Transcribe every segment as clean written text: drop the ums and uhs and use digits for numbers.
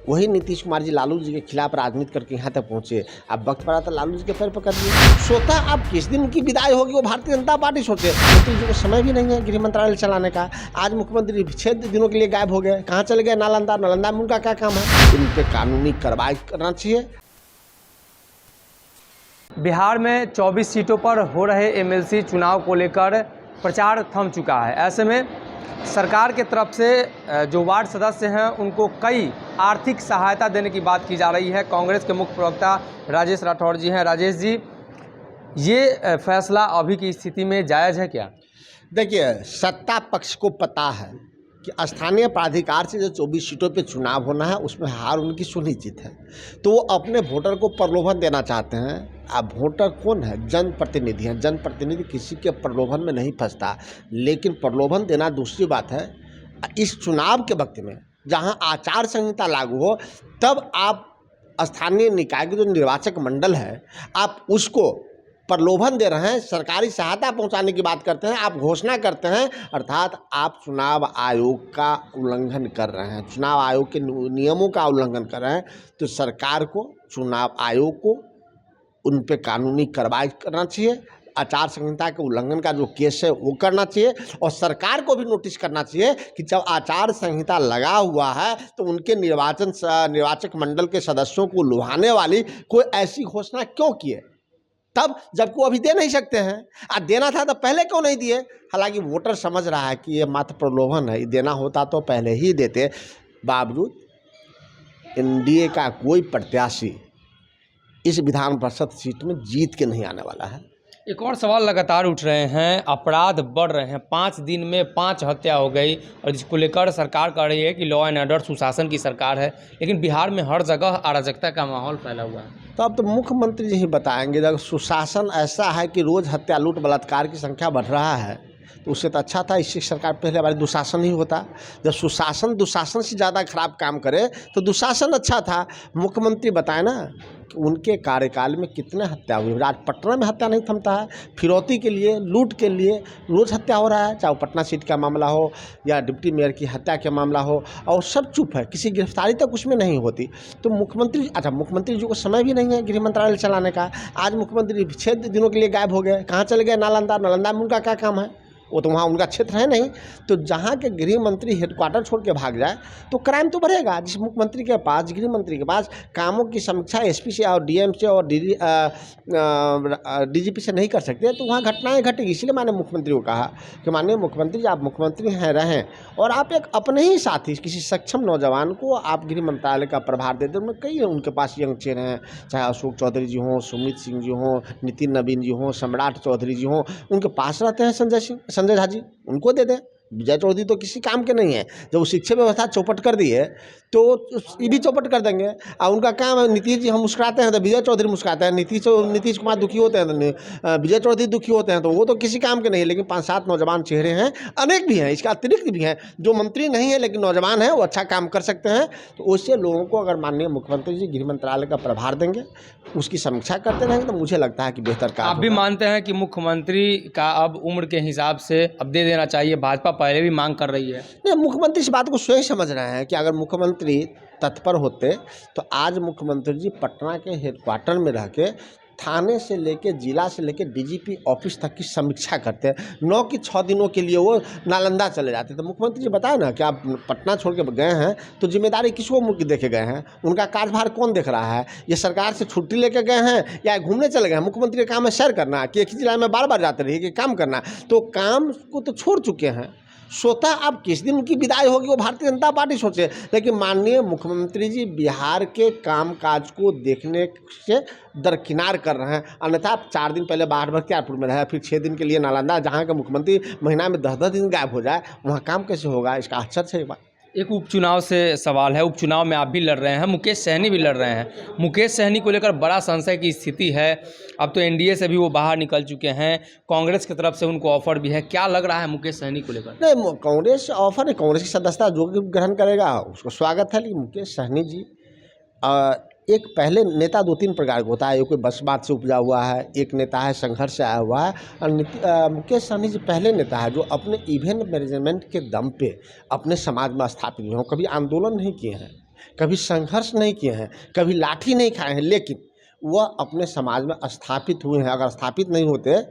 वही नीतीश कुमार जी लालू जी के खिलाफ राजनीति करके यहाँ तक पहुँचे। अब वक्त पड़ा था लालू जी के पैर पकड़ लिए। स्वतः अब किस दिन उनकी विदाई होगी वो भारतीय जनता पार्टी सोचे। मंत्री जी को समय भी नहीं है गृह मंत्रालय चलाने का। आज मुख्यमंत्री 6 दिनों के लिए गायब हो गए, कहाँ चले गए? नालंदा में उनका क्या काम है? उन पर कानूनी कार्रवाई करना चाहिए। बिहार में 24 सीटों पर हो रहे एमएलसी चुनाव को लेकर प्रचार थम चुका है। ऐसे में सरकार के तरफ से जो वार्ड सदस्य हैं उनको कई आर्थिक सहायता देने की बात की जा रही है। कांग्रेस के मुख्य प्रवक्ता राजेश राठौर जी हैं। राजेश जी, ये फैसला अभी की स्थिति में जायज़ है क्या? देखिए, सत्ता पक्ष को पता है कि स्थानीय प्राधिकार से जो 24 सीटों पे चुनाव होना है उसमें हार उनकी सुनिश्चित है, तो वो अपने वोटर को प्रलोभन देना चाहते हैं। अब वोटर कौन है? जनप्रतिनिधि हैं। जनप्रतिनिधि किसी के प्रलोभन में नहीं फंसता, लेकिन प्रलोभन देना दूसरी बात है। इस चुनाव के वक्त में जहां आचार संहिता लागू हो, तब आप स्थानीय निकाय के जो निर्वाचक मंडल है आप उसको प्रलोभन दे रहे हैं, सरकारी सहायता पहुंचाने की बात करते हैं, आप घोषणा करते हैं, अर्थात आप चुनाव आयोग का उल्लंघन कर रहे हैं, चुनाव आयोग के नियमों का उल्लंघन कर रहे हैं। तो सरकार को, चुनाव आयोग को उन पे कानूनी कार्रवाई करना चाहिए। आचार संहिता के उल्लंघन का जो केस है वो करना चाहिए, और सरकार को भी नोटिस करना चाहिए कि जब आचार संहिता लगा हुआ है तो उनके निर्वाचक मंडल के सदस्यों को लुभाने वाली कोई ऐसी घोषणा क्यों किए, तब जबकि वो अभी दे नहीं सकते हैं। देना था तो पहले क्यों नहीं दिए? हालांकि वोटर समझ रहा है कि ये मात्र प्रलोभन है, देना होता तो पहले ही देते। बावजूद एनडीए का कोई प्रत्याशी इस विधान परिषद सीट में जीत के नहीं आने वाला है। एक और सवाल लगातार उठ रहे हैं, अपराध बढ़ रहे हैं। 5 दिन में 5 हत्या हो गई, और जिसको लेकर सरकार कह रही है कि लॉ एंड ऑर्डर सुशासन की सरकार है, लेकिन बिहार में हर जगह अराजकता का माहौल फैला हुआ है। तो अब तो मुख्यमंत्री जी ही बताएंगे। जब सुशासन ऐसा है कि रोज़ हत्या, लूट, बलात्कार की संख्या बढ़ रहा है, तो उससे तो अच्छा था इससे सरकार पहले बार दुशासन ही होता। जब सुशासन दुशासन से ज़्यादा खराब काम करे तो दुशासन अच्छा था। मुख्यमंत्री बताए ना कि उनके कार्यकाल में कितने हत्या हुई। आज पटना में हत्या नहीं थमता है, फिरौती के लिए, लूट के लिए रोज़ हत्या हो रहा है, चाहे वो पटना सीट का मामला हो या डिप्टी मेयर की हत्या का मामला हो, और सब चुप है, किसी गिरफ्तारी तक उसमें नहीं होती। तो मुख्यमंत्री जी को समय भी नहीं है गृह मंत्रालय चलाने का। आज मुख्यमंत्री 6 दिनों के लिए गायब हो गए, कहाँ चले गए? नालंदा में उनका क्या काम है? वो तो वहाँ उनका क्षेत्र है नहीं। तो जहाँ के गृह मंत्री हेडक्वार्टर छोड़ के भाग जाए तो क्राइम तो बढ़ेगा। जिस मुख्यमंत्री के पास, गृह मंत्री के पास कामों की समीक्षा एसपी से और डीएम से और डीजीपी से नहीं कर सकते, तो वहाँ घटनाएं घटेगी। इसलिए मैंने मुख्यमंत्री को कहा कि माननीय मुख्यमंत्री जी, आप मुख्यमंत्री हैं रहें, और आप एक अपने ही साथी किसी सक्षम नौजवान को आप गृह मंत्रालय का प्रभार दे दें। उनमें कई उनके पास यंग चेहरे हैं, चाहे अशोक चौधरी जी हों, सुमित सिंह जी हों, नितिन नवीन जी हों, सम्राट चौधरी जी हों, उनके पास रहते हैं संजय झा जी, उनको दे दें। विजय चौधरी तो किसी काम के नहीं है। जब वो शिक्षा व्यवस्था चौपट कर दी है तो ये भी चौपट कर देंगे। और उनका काम है, नीतीश जी हम मुस्कुराते हैं तो विजय चौधरी मुस्कुराते हैं, नीतीश कुमार दुखी होते हैं तो विजय चौधरी दुखी होते हैं, तो वो तो किसी काम के नहीं है। लेकिन 5-7 नौजवान चेहरे हैं, अनेक भी हैं, इसका अतिरिक्त भी हैं जो मंत्री नहीं है लेकिन नौजवान हैं, वो अच्छा काम कर सकते हैं। तो उससे लोगों को अगर माननीय मुख्यमंत्री जी गृह मंत्रालय का प्रभार देंगे, उसकी समीक्षा करते रहेंगे, तो मुझे लगता है कि बेहतर काम। आप भी मानते हैं कि मुख्यमंत्री का अब उम्र के हिसाब से अब दे देना चाहिए? भाजपा पहले भी मांग कर रही है। नहीं, मुख्यमंत्री इस बात को स्वयं समझ रहे हैं कि अगर मुख्यमंत्री तत्पर होते तो आज मुख्यमंत्री जी पटना के हेडक्वार्टर में रह के थाने से लेके, जिला से लेके डीजीपी ऑफिस तक की समीक्षा करते हैं। 9 की 6 दिनों के लिए वो नालंदा चले जाते। तो मुख्यमंत्री जी बताए ना कि आप पटना छोड़ के गए हैं तो जिम्मेदारी किसको मुख्य देखे गए हैं? उनका कार्यभार कौन देख रहा है? ये सरकार से छुट्टी लेके गए हैं या घूमने चले गए हैं? मुख्यमंत्री का काम है सैर करना, कि एक ही जिला में बार बार जाते रहिए कि काम करना। तो काम को तो छोड़ चुके हैं। स्वतः अब किस दिन उनकी विदाई होगी वो भारतीय जनता पार्टी सोचे। लेकिन माननीय मुख्यमंत्री जी बिहार के कामकाज को देखने से दरकिनार कर रहे हैं। अन्यथा आप 4 दिन पहले बाहर बख्तियारपुर में रहे, फिर 6 दिन के लिए नालंदा, जहाँ का मुख्यमंत्री महीना में 10-10 दिन गायब हो जाए, वहाँ काम कैसे होगा? इसका आश्चर्य है। एक उपचुनाव से सवाल है। उपचुनाव में आप भी लड़ रहे हैं, मुकेश सहनी भी लड़ रहे हैं। मुकेश सहनी को लेकर बड़ा संशय की स्थिति है। अब तो एनडीए से भी वो बाहर निकल चुके हैं, कांग्रेस की तरफ से उनको ऑफर भी है। क्या लग रहा है मुकेश सहनी को लेकर? नहीं, कांग्रेस ऑफर है, कांग्रेस की सदस्यता जो ग्रहण करेगा उसको स्वागत है। लेकिन मुकेश सहनी जी एक पहले नेता 2-3 प्रकार का होता है। कोई बसपात से उपजा हुआ है, एक नेता है संघर्ष से आया हुआ है, और मुकेश सहनी जी पहले नेता है जो अपने इवेंट मैनेजमेंट के दम पे अपने समाज में स्थापित हुए हों, कभी आंदोलन नहीं किए हैं। कभी संघर्ष नहीं किए हैं, कभी लाठी नहीं खाए हैं, लेकिन वह अपने समाज में स्थापित हुए हैं। अगर स्थापित नहीं होते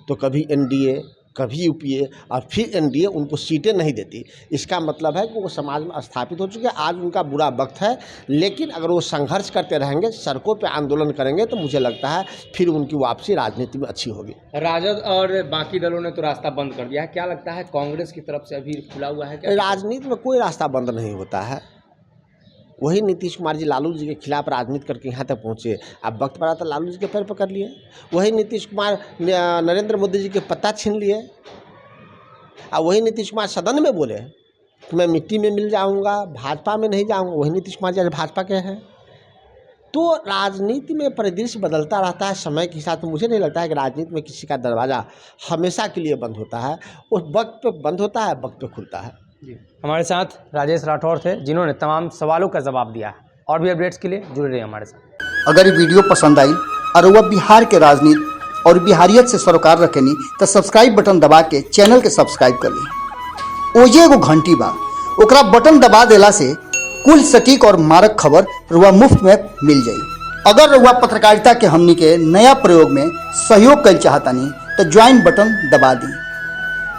तो कभी एनडीए, कभी यूपीए और फिर एनडीए उनको सीटें नहीं देती। इसका मतलब है कि वो समाज में स्थापित हो चुके हैं। आज उनका बुरा वक्त है, लेकिन अगर वो संघर्ष करते रहेंगे, सड़कों पे आंदोलन करेंगे, तो मुझे लगता है फिर उनकी वापसी राजनीति में अच्छी होगी। राजद और बाकी दलों ने तो रास्ता बंद कर दिया है, क्या लगता है कांग्रेस की तरफ से अभी खुला हुआ है क्या? राजनीति में कोई रास्ता बंद नहीं होता है। वही नीतीश कुमार जी लालू जी के खिलाफ राजनीति करके यहाँ तक पहुँचे, अब वक्त पड़ा तो लालू जी के पैर पकड़ लिए। वही नीतीश कुमार नरेंद्र मोदी जी के पत्ता छीन लिए, और वही नीतीश कुमार सदन में बोले कि मैं मिट्टी में मिल जाऊंगा, भाजपा में नहीं जाऊंगा। वही नीतीश कुमार जी आज भाजपा के हैं। तो राजनीति में परिदृश्य बदलता रहता है समय के साथ। मुझे नहीं लगता है कि राजनीति में किसी का दरवाज़ा हमेशा के लिए बंद होता है, उस वक्त पे बंद होता है, वक्त पे खुलता है। हमारे साथ राजेश राठौर थे, जिन्होंने तमाम सवालों का जवाब दिया। और भी अपडेट्स के लिए जुड़े रहिए हमारे साथ। अगर ये वीडियो पसंद आई और वह बिहार के राजनीति और बिहारियत से सरोकार रखेनी तो सब्सक्राइब बटन दबा के चैनल के सब्सक्राइब कर ली। ओजे एगो घंटी बा, ओकरा बटन दबा देला से कुल सटीक और मारक खबर रुआ मुफ्त में मिल जाई। अगर रुआ पत्रकारिता के हमनी के नया प्रयोग में सहयोग कर चाहतानी तो ज्वाइन बटन दबा दी।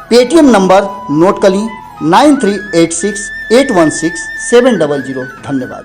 पेटीएम नंबर नोट कर ली 9386816700। धन्यवाद।